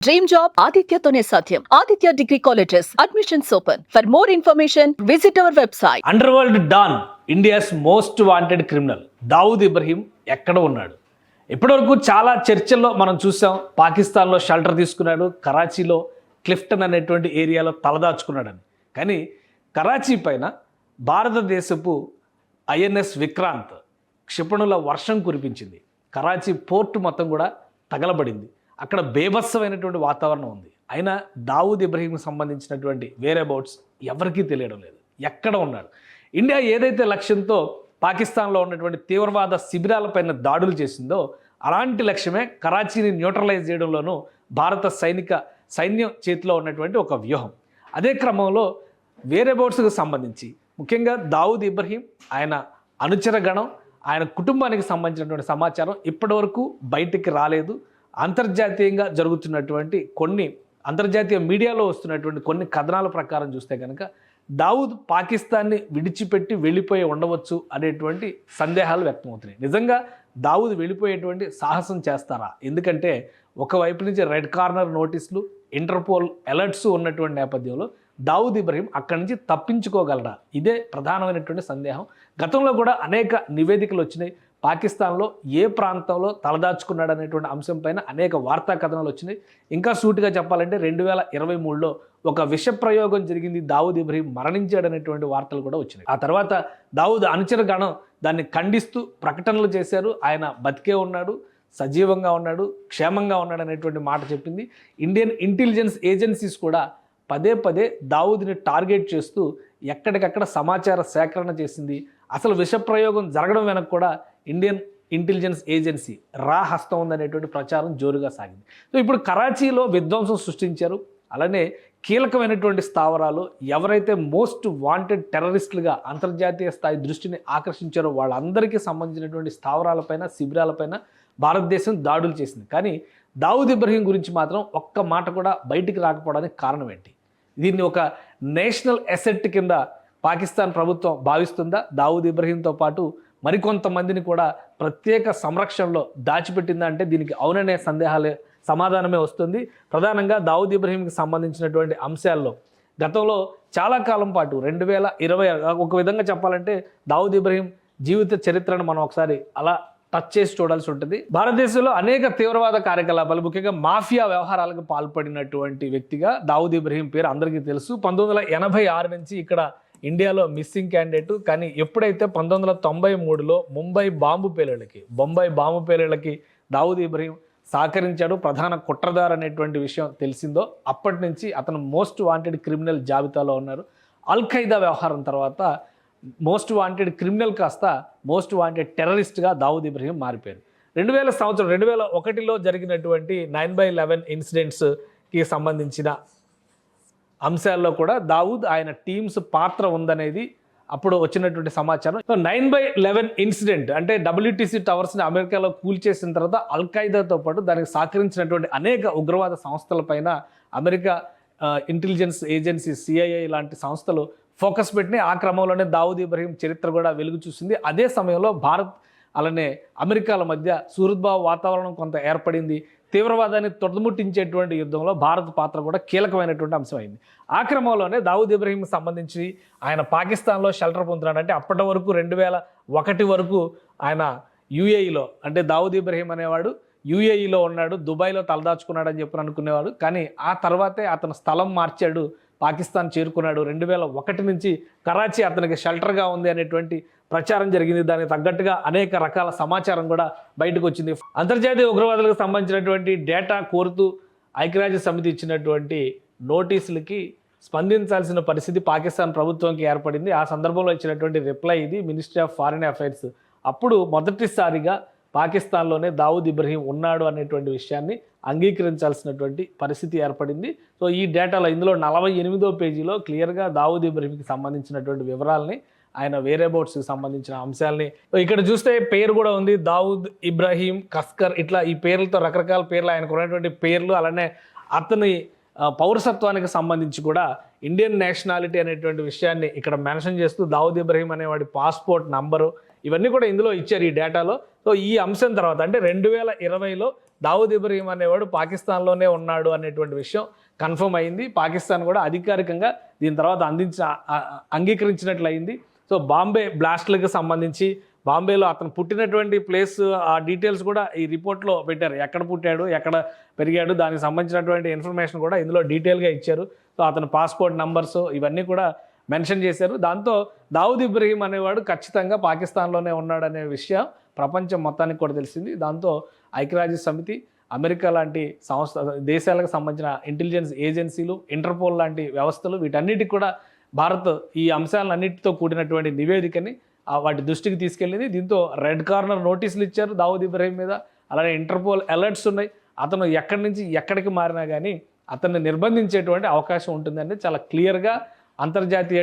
Dream job ఆదిత్యతోనే సాధ్యం. Aditya degree colleges admissions open. For more information visit our website. Underworld don, India's most wanted criminal Dawood Ibrahim ఎక్కడ ఉన్నాడు? ఇప్పటివరకు చాలా చర్చల్లో మనం చూసాం. పాకిస్తాన్లో షెల్టర్ తీసుకున్నాడు, కరాచీలో క్లిఫ్టన్ అనేటువంటి ఏరియాలో తలదాచుకున్నాడని. కానీ కరాచీ పైన భారతదేశపు ఐఎన్ఎస్ విక్రాంత్ క్షిపణుల వర్షం కురిపించింది. కరాచీ పోర్టు మొత్తం కూడా తగలబడింది. అక్కడ బేభత్సమైనటువంటి వాతావరణం ఉంది. అయినా దావూద్ ఇబ్రహీంకి సంబంధించినటువంటి వేరే అబౌట్స్ ఎవరికీ తెలియడం లేదు. ఎక్కడ ఉన్నాడు? ఇండియా ఏదైతే లక్ష్యంతో పాకిస్తాన్లో ఉన్నటువంటి తీవ్రవాద శిబిరాలపైన దాడులు చేసిందో అలాంటి లక్ష్యమే కరాచీని న్యూట్రలైజ్ చేయడంలోనూ భారత సైన్యం చేతిలో ఉన్నటువంటి ఒక వ్యూహం. అదే క్రమంలో వేరే అబౌట్స్కి సంబంధించి ముఖ్యంగా దావూద్ ఇబ్రహీం, ఆయన అనుచర గణం, ఆయన కుటుంబానికి సంబంధించినటువంటి సమాచారం ఇప్పటివరకు బయటికి రాలేదు. అంతర్జాతీయంగా జరుగుతున్నటువంటి అంతర్జాతీయ మీడియాలో వస్తున్నటువంటి కొన్ని కథనాల ప్రకారం చూస్తే కనుక దావూద్ పాకిస్తాన్ని విడిచిపెట్టి వెళ్ళిపోయి ఉండవచ్చు అనేటువంటి సందేహాలు వ్యక్తమవుతున్నాయి. నిజంగా దావూద్ వెళ్ళిపోయేటువంటి సాహసం చేస్తారా? ఎందుకంటే ఒకవైపు నుంచి రెడ్ కార్నర్ నోటీసులు, ఇంటర్పోల్ అలర్ట్స్ ఉన్నటువంటి నేపథ్యంలో దావూద్ ఇబ్రహీం అక్కడి నుంచి తప్పించుకోగలరా? ఇదే ప్రధానమైనటువంటి సందేహం. గతంలో కూడా అనేక నివేదికలు వచ్చినాయి. పాకిస్తాన్లో ఏ ప్రాంతంలో తలదాచుకున్నాడు అనేటువంటి అంశం పైన అనేక వార్తా కథనాలు వచ్చినాయి. ఇంకా సూటిగా చెప్పాలంటే 2023లో ఒక విష ప్రయోగం జరిగింది, దావూద్ ఇబ్రహీం మరణించాడనేటువంటి వార్తలు కూడా వచ్చినాయి. ఆ తర్వాత దావూద్ అనుచర గణం దాన్ని ఖండిస్తూ ప్రకటనలు చేశారు. ఆయన బతికే ఉన్నాడు, సజీవంగా ఉన్నాడు, క్షేమంగా ఉన్నాడు అనేటువంటి మాట చెప్పింది. ఇండియన్ ఇంటెలిజెన్స్ ఏజెన్సీస్ కూడా పదే పదే దావూద్ని టార్గెట్ చేస్తూ ఎక్కడికక్కడ సమాచార సేకరణ చేసింది. అసలు విషప్రయోగం జరగడం వెనక కూడా ఇండియన్ ఇంటెలిజెన్స్ ఏజెన్సీ హస్తం ఉందనేటువంటి ప్రచారం జోరుగా సాగింది. సో ఇప్పుడు కరాచీలో విధ్వంసం సృష్టించారు. అలానే కీలకమైనటువంటి స్థావరాలు, ఎవరైతే మోస్ట్ వాంటెడ్ టెర్రరిస్టులుగా అంతర్జాతీయ స్థాయి దృష్టిని ఆకర్షించారో వాళ్ళందరికీ సంబంధించినటువంటి స్థావరాలపైన, శిబిరాలపైన భారతదేశం దాడులు చేసింది. కానీ దావూద్ ఇబ్రహీం గురించి మాత్రం ఒక్క మాట కూడా బయటికి రాకపోవడానికి కారణం ఏంటి? దీన్ని ఒక నేషనల్ అసెట్ కింద పాకిస్తాన్ ప్రభుత్వం భావిస్తుందా? దావూద్ ఇబ్రహీంతో పాటు మరికొంతమందిని కూడా ప్రత్యేక సంరక్షణలో దాచిపెట్టిందా అంటే దీనికి అవుననే సమాధానమే వస్తుంది. ప్రధానంగా దావూద్ ఇబ్రహీంకి సంబంధించినటువంటి అంశాల్లో గతంలో చాలా కాలం పాటు 2020 ఒక విధంగా చెప్పాలంటే దావూద్ ఇబ్రహీం జీవిత చరిత్రను మనం ఒకసారి అలా టచ్ చేసి చూడాల్సి ఉంటుంది. భారతదేశంలో అనేక తీవ్రవాద కార్యకలాపాలు, ముఖ్యంగా మాఫియా వ్యవహారాలకు పాల్పడినటువంటి వ్యక్తిగా దావూద్ ఇబ్రహీం పేరు అందరికీ తెలుసు. 1986 నుంచి ఇక్కడ ఇండియాలో మిస్సింగ్ క్యాండిడేట్. కానీ ఎప్పుడైతే 1993లో బొంబాయి బాంబు పేలుళ్ళకి దావూద్ ఇబ్రహీం సహకరించాడు, ప్రధాన కుట్రదారు అనేటువంటి విషయం తెలిసిందో అప్పటి నుంచి అతను మోస్ట్ వాంటెడ్ క్రిమినల్ జాబితాలో ఉన్నారు. అల్ ఖైదా వ్యవహారం తర్వాత మోస్ట్ వాంటెడ్ క్రిమినల్ కాస్త మోస్ట్ వాంటెడ్ టెర్రరిస్ట్గా దావూద్ ఇబ్రహీం మారిపోయారు. 2001లో జరిగినటువంటి 9/11 ఇన్సిడెంట్స్కి సంబంధించిన అంశాల్లో కూడా దావూద్, ఆయన టీమ్స్ పాత్ర ఉందనేది అప్పుడు వచ్చినటువంటి సమాచారం. సో 9/11 ఇన్సిడెంట్ అంటే WTC టవర్స్ని అమెరికాలో కూల్చేసిన తర్వాత అల్ ఖైదాతో పాటు దానికి సహకరించినటువంటి అనేక ఉగ్రవాద సంస్థలపైన అమెరికా ఇంటెలిజెన్స్ ఏజెన్సీ CIA లాంటి సంస్థలు ఫోకస్ పెట్టినాయి. ఆ క్రమంలోనే దావూద్ ఇబ్రహీం చరిత్ర కూడా వెలుగు చూసింది. అదే సమయంలో భారత్ అలానే అమెరికాల మధ్య సుహృద్భావ వాతావరణం కొంత ఏర్పడింది. తీవ్రవాదాన్ని తొడముట్టించేటువంటి యుద్ధంలో భారత్ పాత్ర కూడా కీలకమైనటువంటి అంశమైంది. ఆ క్రమంలోనే దావూద్ ఇబ్రహీంకి సంబంధించి ఆయన పాకిస్తాన్లో షెల్టర్ పొందుతున్నాడు. అంటే అప్పటి వరకు 2001 వరకు ఆయన UAEలో, అంటే దావూద్ ఇబ్రహీం అనేవాడు UAEలో ఉన్నాడు, దుబాయ్లో తలదాచుకున్నాడు అని చెప్పి అనుకునేవాడు. కానీ ఆ తర్వాతే అతను స్థలం మార్చాడు, పాకిస్తాన్ చేరుకున్నాడు. 2001 నుంచి కరాచీ అతనికి షెల్టర్గా ఉంది అనేటువంటి ప్రచారం జరిగింది. దానికి తగ్గట్టుగా అనేక రకాల సమాచారం కూడా బయటకు వచ్చింది. అంతర్జాతీయ ఉగ్రవాదులకు సంబంధించినటువంటి డేటా కోరుతూ ఐక్యరాజ్య సమితి ఇచ్చినటువంటి నోటీసులకి స్పందించాల్సిన పరిస్థితి పాకిస్తాన్ ప్రభుత్వంకి ఏర్పడింది. ఆ సందర్భంలో ఇచ్చినటువంటి రిప్లై ఇది. మినిస్ట్రీ ఆఫ్ ఫారిన్ అఫైర్స్ అప్పుడు మొదటిసారిగా పాకిస్తాన్లోనే దావూద్ ఇబ్రహీం ఉన్నాడు అనేటువంటి విషయాన్ని అంగీకరించాల్సినటువంటి పరిస్థితి ఏర్పడింది. సో ఈ డేటాలో ఇందులో 48వ పేజీలో క్లియర్గా దావూద్ ఇబ్రహీంకి సంబంధించినటువంటి వివరాలని, ఆయన వేరే అబౌట్స్కి సంబంధించిన అంశాలని ఇక్కడ చూస్తే పేరు కూడా ఉంది, దావూద్ ఇబ్రహీం కస్కర్. ఇట్లా ఈ పేర్లతో రకరకాల పేర్లు, ఆయనకు ఉన్నటువంటి పేర్లు, అలానే అతని పౌరసత్వానికి సంబంధించి కూడా ఇండియన్ నేషనాలిటీ అనేటువంటి విషయాన్ని ఇక్కడ మెన్షన్ చేస్తూ దావూద్ ఇబ్రహీం అనేవాడి పాస్పోర్ట్ నంబరు ఇవన్నీ కూడా ఇందులో ఇచ్చారు ఈ డేటాలో. సో ఈ అంశం తర్వాత అంటే 2020లో దావూద్ ఇబ్రహీం అనేవాడు పాకిస్తాన్లోనే ఉన్నాడు అనేటువంటి విషయం కన్ఫర్మ్ అయింది. పాకిస్తాన్ కూడా అధికారికంగా దీని తర్వాత అంగీకరించినట్లు అయింది. సో బాంబే బ్లాస్ట్లకు సంబంధించి బాంబేలో అతను పుట్టినటువంటి ప్లేస్ ఆ డీటెయిల్స్ కూడా ఈ రిపోర్ట్లో పెట్టారు. ఎక్కడ పుట్టాడు, ఎక్కడ పెరిగాడు, దానికి సంబంధించినటువంటి ఇన్ఫర్మేషన్ కూడా ఇందులో డీటెయిల్గా ఇచ్చారు. సో అతని పాస్పోర్ట్ నంబర్స్ ఇవన్నీ కూడా మెన్షన్ చేశారు. దాంతో దావూద్ ఇబ్రహీం అనేవాడు ఖచ్చితంగా పాకిస్తాన్లోనే ఉన్నాడనే విషయం ప్రపంచం మొత్తానికి కూడా తెలిసింది. దాంతో ఐక్యరాజ్య సమితి, అమెరికా లాంటి దేశాలకు సంబంధించిన ఇంటెలిజెన్స్ ఏజెన్సీలు, ఇంటర్పోల్ లాంటి వ్యవస్థలు వీటన్నిటికి కూడా భారత్ ఈ అంశాలన్నిటితో కూడినటువంటి నివేదికని వాటి దృష్టికి తీసుకెళ్ళింది. దీంతో రెడ్ కార్నర్ నోటీసులు ఇచ్చారు దావూద్ ఇబ్రహీం మీద. అలానే ఇంటర్పోల్ అలర్ట్స్ ఉన్నాయి. అతను ఎక్కడి నుంచి ఎక్కడికి మారినా కానీ అతన్ని నిర్బంధించేటువంటి అవకాశం ఉంటుందని చాలా క్లియర్గా అంతర్జాతీయ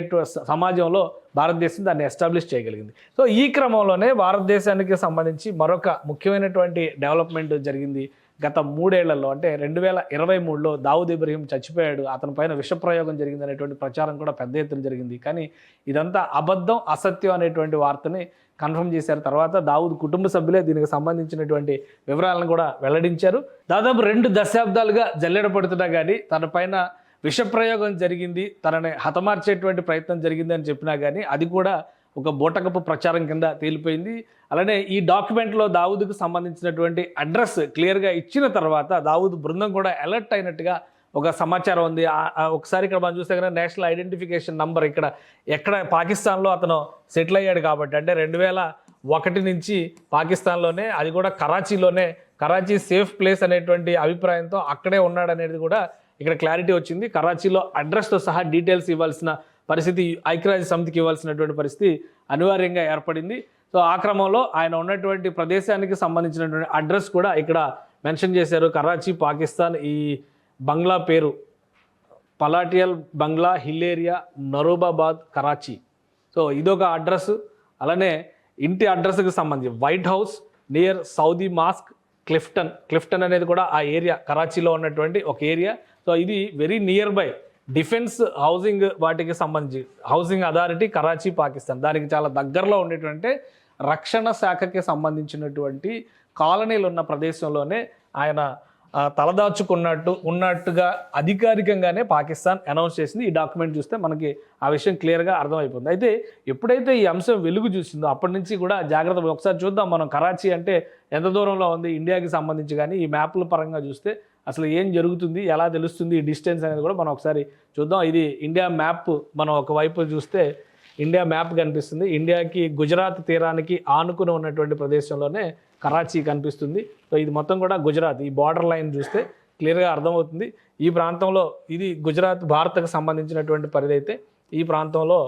సమాజంలో భారతదేశం దాన్ని ఎస్టాబ్లిష్ చేయగలిగింది. సో ఈ క్రమంలోనే భారతదేశానికి సంబంధించి మరొక ముఖ్యమైనటువంటి డెవలప్మెంట్ జరిగింది. గత 3 ఏళ్లలో అంటే 2023లో దావూద్ ఇబ్రహీం చచ్చిపోయాడు, అతని పైన విషప్రయోగం జరిగింది అనేటువంటి ప్రచారం కూడా పెద్ద ఎత్తున జరిగింది. కానీ ఇదంతా అబద్ధం, అసత్యం అనేటువంటి వార్తని కన్ఫర్మ్ చేశారు. తర్వాత దావూద్ కుటుంబ సభ్యులే దీనికి సంబంధించినటువంటి వివరాలను కూడా వెల్లడించారు. దాదాపు 2 దశాబ్దాలుగా జల్లెడపడుతున్నా కానీ తన పైన విషప్రయోగం జరిగింది, తనని హతమార్చేటువంటి ప్రయత్నం జరిగింది అని చెప్పినా కానీ అది కూడా ఒక బూటకపు ప్రచారం కింద తేలిపోయింది. అలానే ఈ డాక్యుమెంట్లో దావూద్కు సంబంధించినటువంటి అడ్రస్ క్లియర్గా ఇచ్చిన తర్వాత దావూద్ బృందం కూడా అలర్ట్ అయినట్టుగా ఒక సమాచారం ఉంది. ఒకసారి ఇక్కడ మనం చూస్తే కనుక నేషనల్ ఐడెంటిఫికేషన్ నంబర్ ఎక్కడ పాకిస్తాన్లో అతను సెటిల్ అయ్యాడు కాబట్టి, అంటే 2001 నుంచి పాకిస్తాన్లోనే, అది కూడా కరాచీలోనే, కరాచీ సేఫ్ ప్లేస్ అనేటువంటి అభిప్రాయంతో అక్కడే ఉన్నాడనేది కూడా ఇక్కడ క్లారిటీ వచ్చింది. కరాచీలో అడ్రస్తో సహా డీటెయిల్స్ ఇవ్వాల్సిన పరిస్థితి, ఐక్యరాజ్య సమితికి ఇవ్వాల్సినటువంటి పరిస్థితి అనివార్యంగా ఏర్పడింది. సో ఆ క్రమంలో ఆయన ఉన్నటువంటి ప్రదేశానికి సంబంధించినటువంటి అడ్రస్ కూడా ఇక్కడ మెన్షన్ చేశారు. కరాచీ, పాకిస్తాన్. ఈ బంగ్లా పేరు పలాటియల్ బంగ్లా హిల్ ఏరియా, నరోబాబాద్, కరాచీ. సో ఇదొక అడ్రస్. అలానే ఇంటి అడ్రస్కి సంబంధించి white house near Saudi mask, Clifton అనేది కూడా ఆ ఏరియా, కరాచీలో ఉన్నటువంటి ఒక ఏరియా. సో ఇది very near by defence housing వాటికి సంబంధించి హౌసింగ్ అథారిటీ కరాచీ, పాకిస్తాన్. దానికి చాలా దగ్గరలో ఉండేటువంటి రక్షణ శాఖకి సంబంధించినటువంటి కాలనీలు ఉన్న ప్రదేశంలోనే ఆయన ఉన్నట్టుగా అధికారికంగానే పాకిస్తాన్ అనౌన్స్ చేసింది. ఈ డాక్యుమెంట్ చూస్తే మనకి ఆ విషయం క్లియర్గా అర్థమైపోతుంది. అయితే ఎప్పుడైతే ఈ అంశం వెలుగు చూసిందో అప్పటి నుంచి కూడా జాగ్రత్త. ఒకసారి చూద్దాం మనం కరాచీ అంటే ఎంత దూరంలో ఉంది ఇండియాకి సంబంధించి, కానీ ఈ మ్యాప్ల పరంగా చూస్తే అసలు ఏం జరుగుతుంది, ఎలా తెలుస్తుంది ఈ డిస్టెన్స్ అనేది కూడా మనం ఒకసారి చూద్దాం. ఇది ఇండియా మ్యాప్. మనం ఒకవైపు చూస్తే ఇండియా మ్యాప్ కనిపిస్తుంది. ఇండియాకి గుజరాత్ తీరానికి ఆనుకుని ఉన్నటువంటి ప్రదేశంలోనే కరాచీ కనిపిస్తుంది. సో ఇది మొత్తం కూడా గుజరాత్. ఈ బార్డర్ లైన్ చూస్తే క్లియర్గా అర్థమవుతుంది. ఈ ప్రాంతంలో ఇది గుజరాత్, భారత్కు సంబంధించినటువంటి పరిధి అయితే ఈ ప్రాంతంలో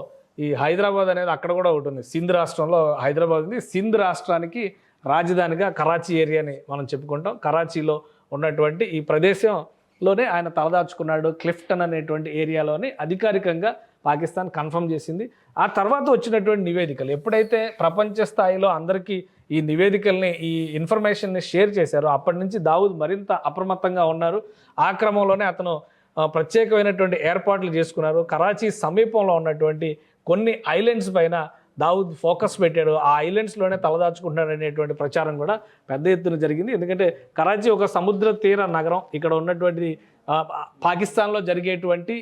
ఈ హైదరాబాద్ అనేది అక్కడ కూడా ఒకటి ఉంది. సింధ్ రాష్ట్రంలో హైదరాబాద్ ఉంది. సింధ్ రాష్ట్రానికి రాజధానిగా కరాచీ ఏరియాని మనం చెప్పుకుంటాం. కరాచీలో ఉన్నటువంటి ఈ ప్రదేశంలోనే ఆయన తలదాచుకున్నాడు. క్లిఫ్టన్ అనేటువంటి ఏరియాలోనే అధికారికంగా పాకిస్తాన్ కన్ఫర్మ్ చేసింది. ఆ తర్వాత వచ్చినటువంటి నివేదికలు ఎప్పుడైతే ప్రపంచ స్థాయిలో అందరికీ ఈ నివేదికల్ని, ఈ ఇన్ఫర్మేషన్ని షేర్ చేశారో అప్పటి నుంచి దావూద్ మరింత అప్రమత్తంగా ఉన్నారు. ఆ క్రమంలోనే అతను ప్రత్యేకమైనటువంటి ఏర్పాట్లు చేసుకున్నారు. కరాచీ సమీపంలో ఉన్నటువంటి కొన్ని ఐలాండ్స్ పైన దావూద్ ఫోకస్ పెట్టాడు. ఆ ఐలాండ్స్లోనే తలదాచుకుంటున్నాడు అనేటువంటి ప్రచారం కూడా పెద్ద ఎత్తున జరిగింది. ఎందుకంటే కరాచీ ఒక సముద్ర తీర నగరం. ఇక్కడ ఉన్నటువంటి పాకిస్తాన్లో జరిగేటువంటి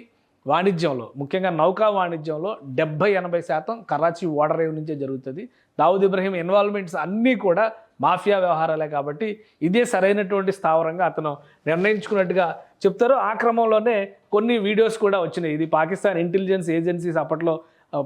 వాణిజ్యంలో, ముఖ్యంగా నౌకా వాణిజ్యంలో 70-80% కరాచీ ఓడరేవు నుంచే జరుగుతుంది. దావూద్ ఇబ్రహీం ఇన్వాల్వ్మెంట్స్ అన్నీ కూడా మాఫియా వ్యవహారాలే కాబట్టి ఇదే సరైనటువంటి స్థావరంగా అతను నిర్ణయించుకున్నట్టుగా చెప్తారు. ఆ క్రమంలోనే కొన్ని వీడియోస్ కూడా వచ్చినాయి. ఇది పాకిస్తాన్ ఇంటెలిజెన్స్ ఏజెన్సీస్ అప్పట్లో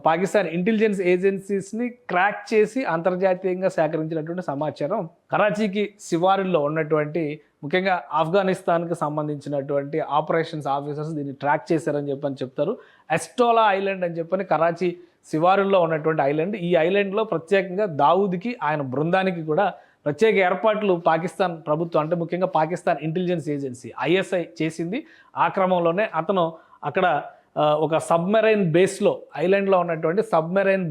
పాకిస్తాన్ ఇంటెలిజెన్స్ ఏజెన్సీస్ని క్రాక్ చేసి అంతర్జాతీయంగా సేకరించినటువంటి సమాచారం కరాచీకి శివారుల్లో ఉన్నటువంటి ముఖ్యంగా ఆఫ్ఘనిస్తాన్కి సంబంధించినటువంటి ఆపరేషన్స్ ఆఫీసర్స్ దీన్ని ట్రాక్ చేశారని చెప్తారు. ఎస్టోలా ఐలాండ్ అని చెప్పని కరాచీ శివారుల్లో ఉన్నటువంటి ఐలాండ్. ఈ ఐలాండ్లో ప్రత్యేకంగా దావూద్కి, ఆయన బృందానికి కూడా ప్రత్యేక ఏర్పాట్లు పాకిస్తాన్ ప్రభుత్వం, అంటే ముఖ్యంగా పాకిస్తాన్ ఇంటెలిజెన్స్ ఏజెన్సీ ISI చేసింది. ఆ క్రమంలోనే అతను అక్కడ ఒక సబ్మెరైన్ బేస్లో, ఐలాండ్లో ఉన్నటువంటి సబ్మెరైన్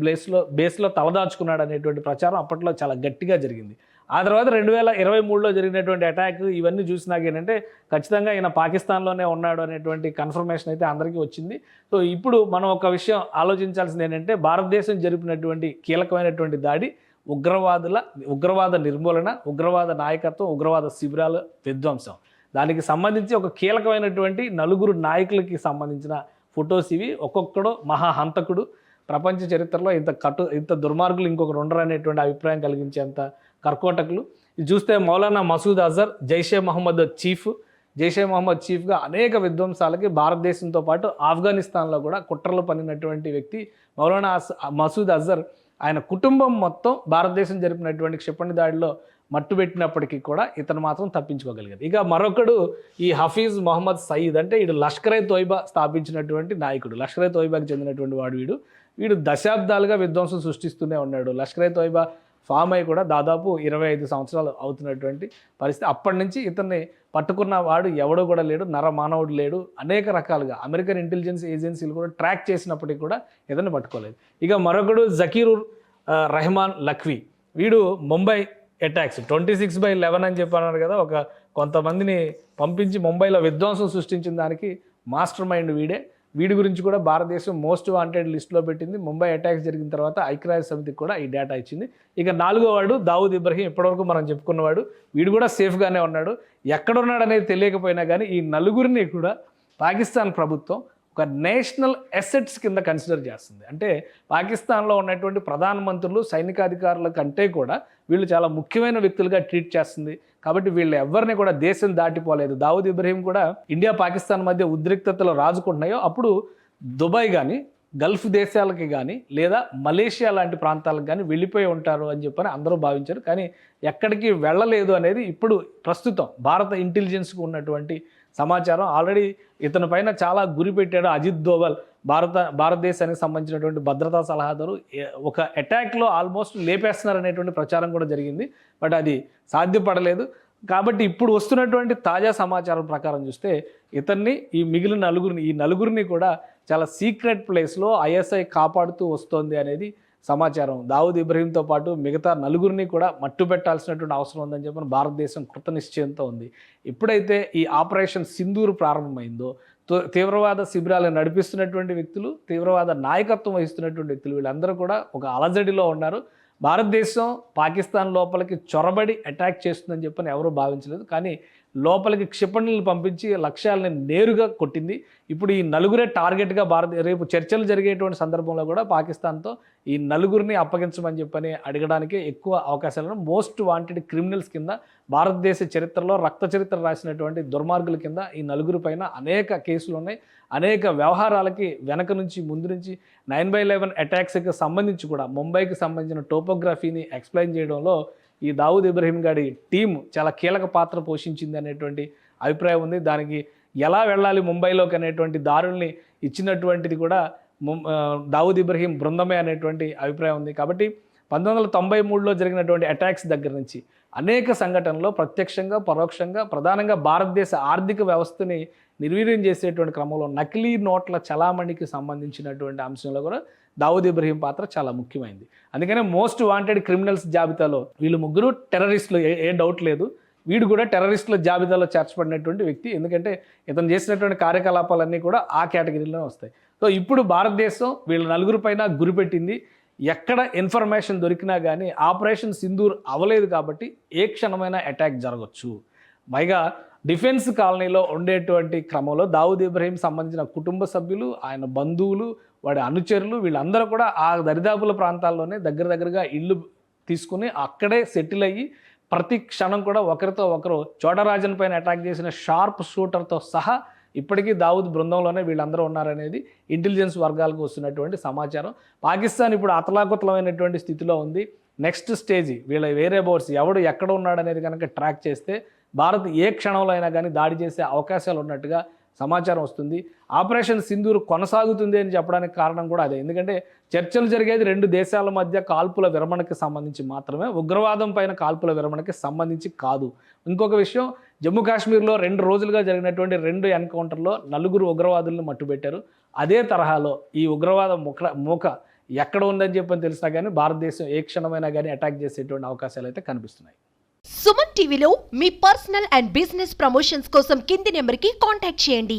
బేస్లో తలదాచుకున్నాడు అనేటువంటి ప్రచారం అప్పట్లో చాలా గట్టిగా జరిగింది. ఆ తర్వాత 2023లో జరిగినటువంటి అటాక్ ఇవన్నీ చూసినాక ఏంటంటే ఖచ్చితంగా ఈయన పాకిస్తాన్లోనే ఉన్నాడు అనేటువంటి కన్ఫర్మేషన్ అయితే అందరికీ వచ్చింది. సో ఇప్పుడు మనం ఒక విషయం ఆలోచించాల్సింది ఏంటంటే భారతదేశం జరిపినటువంటి కీలకమైనటువంటి దాడి ఉగ్రవాద నిర్మూలన, ఉగ్రవాద నాయకత్వం, ఉగ్రవాద శిబిరాల విధ్వంసం. దానికి సంబంధించి ఒక కీలకమైనటువంటి 4 నాయకులకి సంబంధించిన ఫొటోస్ ఇవి. ఒక్కొక్కడు మహాహంతకుడు, ప్రపంచ చరిత్రలో ఇంత దుర్మార్గులు ఇంకొకరు ఉండరు అనేటువంటి అభిప్రాయం కలిగించేంత కర్కోటకులు. ఇది చూస్తే మౌలానా మసూద్ అజర్ జైషే మహమ్మద్ చీఫ్గా అనేక విధ్వంసాలకి భారతదేశంతో పాటు ఆఫ్ఘనిస్తాన్లో కూడా కుట్రలు పన్నినటువంటి వ్యక్తి మౌలానా మసూద్ అజర్. ఆయన కుటుంబం మొత్తం భారతదేశం జరిపినటువంటి క్షిపణి దాడిలో మట్టుబెట్టినప్పటికీ కూడా ఇతను మాత్రం తప్పించుకోగలిగారు. ఇక మరొకడు ఈ హఫీజ్ మొహమ్మద్ సయీద్, అంటే వీడు లష్కరే తోయిబా స్థాపించినటువంటి నాయకుడు. లష్కరే తోయిబాకి చెందినటువంటి వీడు దశాబ్దాలుగా విధ్వంసం సృష్టిస్తూనే ఉన్నాడు. లష్కరే తోయిబా ఫామ్ అయి కూడా దాదాపు 25 సంవత్సరాలు అవుతున్నటువంటి పరిస్థితి. అప్పటి నుంచి ఇతన్ని పట్టుకున్న వాడు ఎవడో కూడా లేడు, నరమానవుడు లేడు. అనేక రకాలుగా అమెరికన్ ఇంటెలిజెన్స్ ఏజెన్సీలు కూడా ట్రాక్ చేసినప్పటికీ కూడా ఇతన్ని పట్టుకోలేదు. ఇక మరొకడు జకీరుర్ రెహమాన్ లఖ్వీ. వీడు ముంబై అటాక్స్ 26/11 అని చెప్పన్నారు కదా, కొంతమందిని పంపించి ముంబైలో విధ్వంసం సృష్టించిన దానికి మాస్టర్ మైండ్ వీడి గురించి కూడా భారతదేశం మోస్ట్ వాంటెడ్ లిస్టులో పెట్టింది. ముంబై అటాక్స్ జరిగిన తర్వాత ఐక్యరాజ్య సమితికి కూడా ఈ డేటా ఇచ్చింది. ఇక 4వ వాడు దావూద్ ఇబ్రహీం. ఇప్పటివరకు మనం చెప్పుకున్నవాడు. వీడు కూడా సేఫ్గానే ఉన్నాడు. ఎక్కడున్నాడు అనేది తెలియకపోయినా కానీ ఈ 4గురిని కూడా పాకిస్తాన్ ప్రభుత్వం ఒక నేషనల్ అసెట్స్ కింద కన్సిడర్ చేస్తుంది. అంటే పాకిస్తాన్లో ఉన్నటువంటి ప్రధానమంత్రులు, సైనికాధికారుల కంటే కూడా వీళ్ళు చాలా ముఖ్యమైన వ్యక్తులుగా ట్రీట్ చేస్తుంది. కాబట్టి వీళ్ళు ఎవరిని కూడా దేశం దాటిపోలేదు. దావూద్ ఇబ్రహీం కూడా ఇండియా పాకిస్తాన్ మధ్య ఉద్రిక్తతలు రాజుకుంటున్నాయో అప్పుడు దుబాయ్ కానీ, గల్ఫ్ దేశాలకి కానీ, లేదా మలేషియా లాంటి ప్రాంతాలకు కానీ వెళ్ళిపోయి ఉంటారు అని చెప్పని అందరూ భావించారు. కానీ ఎక్కడికి వెళ్ళలేదు అనేది ఇప్పుడు ప్రస్తుతం భారత ఇంటెలిజెన్స్కు ఉన్నటువంటి సమాచారం. ఆల్రెడీ ఇతని పైన చాలా గురి పెట్టాడు అజిత్ దోవల్, భారతదేశానికి సంబంధించినటువంటి భద్రతా సలహాదారు. ఒక అటాక్లో ఆల్మోస్ట్ లేపేస్తున్నారు అనేటువంటి ప్రచారం కూడా జరిగింది. బట్ అది సాధ్యపడలేదు. కాబట్టి ఇప్పుడు వస్తున్నటువంటి తాజా సమాచారం ప్రకారం చూస్తే ఇతన్ని ఈ నలుగురిని కూడా చాలా సీక్రెట్ ప్లేస్లో ఐఎస్ఐ కాపాడుతూ వస్తోంది అనేది సమాచారం. దావూద్ ఇబ్రహీంతో పాటు మిగతా 4గురిని కూడా మట్టు పెట్టాల్సినటువంటి అవసరం ఉందని చెప్పి భారతదేశం కృత నిశ్చయంతో ఉంది. ఎప్పుడైతే ఈ ఆపరేషన్ సింధూర్ ప్రారంభమైందో తీవ్రవాద శిబిరాలను నడిపిస్తున్నటువంటి వ్యక్తులు, తీవ్రవాద నాయకత్వం వహిస్తున్నటువంటి వ్యక్తులు వీళ్ళందరూ కూడా ఒక అలజడిలో ఉన్నారు. భారతదేశం పాకిస్తాన్ లోపలికి చొరబడి అటాక్ చేస్తుందని చెప్పని ఎవరూ భావించలేదు. కానీ లోపలికి క్షిపణులను పంపించి లక్ష్యాలని నేరుగా కొట్టింది. ఇప్పుడు ఈ 4గురే టార్గెట్గా రేపు చర్చలు జరిగేటువంటి సందర్భంలో కూడా పాకిస్తాన్తో ఈ 4గురిని అప్పగించమని చెప్పని అడగడానికి ఎక్కువ అవకాశాలను మోస్ట్ వాంటెడ్ క్రిమినల్స్ కింద భారతదేశ చరిత్రలో రక్త చరిత్ర రాసినటువంటి దుర్మార్గుల కింద ఈ 4గురి పైన అనేక కేసులు ఉన్నాయి. అనేక వ్యవహారాలకి వెనక నుంచి ముందు నుంచి 9/11 అటాక్స్కి సంబంధించి కూడా ముంబైకి సంబంధించిన టోపోగ్రఫీని ఎక్స్ప్లెయిన్ చేయడంలో ఈ దావూద్ ఇబ్రహీం గారి టీం చాలా కీలక పాత్ర పోషించింది అనేటువంటి అభిప్రాయం ఉంది. దానికి ఎలా వెళ్ళాలి ముంబైలోకి అనేటువంటి దారుల్ని ఇచ్చినటువంటిది కూడా దావూద్ ఇబ్రహీం బృందమే అనేటువంటి అభిప్రాయం ఉంది. కాబట్టి 1993లో జరిగినటువంటి అటాక్స్ దగ్గర నుంచి అనేక సంఘటనలో ప్రత్యక్షంగా, పరోక్షంగా, ప్రధానంగా భారతదేశ ఆర్థిక వ్యవస్థని నిర్వీర్యం చేసేటువంటి క్రమంలో నకిలీ నోట్ల చలామణికి సంబంధించినటువంటి అంశంలో కూడా దావూద్ ఇబ్రహీం పాత్ర చాలా ముఖ్యమైనది. అందుకనే మోస్ట్ వాంటెడ్ క్రిమినల్స్ జాబితాలో వీళ్ళు 3 టెర్రరిస్టులు, ఏ డౌట్ లేదు. వీడు కూడా టెర్రరిస్టుల జాబితాలో చేర్చబడినటువంటి వ్యక్తి. ఎందుకంటే ఇతను చేసినటువంటి కార్యకలాపాలన్నీ కూడా ఆ కేటగిరీలో వస్తాయి. సో ఇప్పుడు భారతదేశం వీళ్ళ 4గురి పైన గురిపెట్టింది. ఎక్కడ ఇన్ఫర్మేషన్ దొరికినా కానీ ఆపరేషన్ సింధూర్ అవ్వలేదు కాబట్టి ఏ క్షణమైనా అటాక్ జరగవచ్చు. పైగా డిఫెన్స్ కాలనీలో ఉండేటువంటి క్రమంలో దావూద్ ఇబ్రహీం సంబంధించిన కుటుంబ సభ్యులు, ఆయన బంధువులు, వాడి అనుచరులు వీళ్ళందరూ కూడా ఆ దరిదాపుల ప్రాంతాల్లోనే దగ్గరగా ఇల్లు తీసుకుని అక్కడే సెటిల్ అయ్యి ప్రతి క్షణం కూడా ఒకరితో ఒకరు చోటరాజన్ పైన అటాక్ చేసిన షార్ప్ షూటర్తో సహా ఇప్పటికీ దావూద్ బృందంలోనే వీళ్ళందరూ ఉన్నారనేది ఇంటెలిజెన్స్ వర్గాలకు వస్తున్నటువంటి సమాచారం. పాకిస్తాన్ ఇప్పుడు అతలాకుతలమైనటువంటి స్థితిలో ఉంది. నెక్స్ట్ స్టేజ్ వీళ్ళ వేరే బోర్డ్స్ ఎవడు ఎక్కడ ఉన్నాడనేది కనుక ట్రాక్ చేస్తే భారత్ ఏ క్షణంలో అయినా కానీ దాడి చేసే అవకాశాలు ఉన్నట్టుగా సమాచారం వస్తుంది. ఆపరేషన్ సింధూర్ కొనసాగుతుంది అని చెప్పడానికి కారణం కూడా అదే. ఎందుకంటే చర్చలు జరిగేది 2 దేశాల మధ్య కాల్పుల విరమణకి సంబంధించి మాత్రమే, ఉగ్రవాదం పైన కాల్పుల విరమణకి సంబంధించి కాదు. ఇంకొక విషయం, జమ్మూ కాశ్మీర్లో 2 రోజులుగా జరిగినటువంటి 2 ఎన్కౌంటర్లో 4 ఉగ్రవాదులను మట్టుబెట్టారు. అదే తరహాలో ఈ ఉగ్రవాద మూక ఎక్కడ ఉందని చెప్పని తెలిసినా కానీ భారతదేశం ఏ క్షణమైనా కానీ అటాక్ చేసేటువంటి అవకాశాలు అయితే కనిపిస్తున్నాయి. సుమన్ టీవీలో మీ పర్సనల్ అండ్ బిజినెస్ ప్రమోషన్స్ కోసం కింది నెంబర్కి కాంటాక్ట్ చేయండి.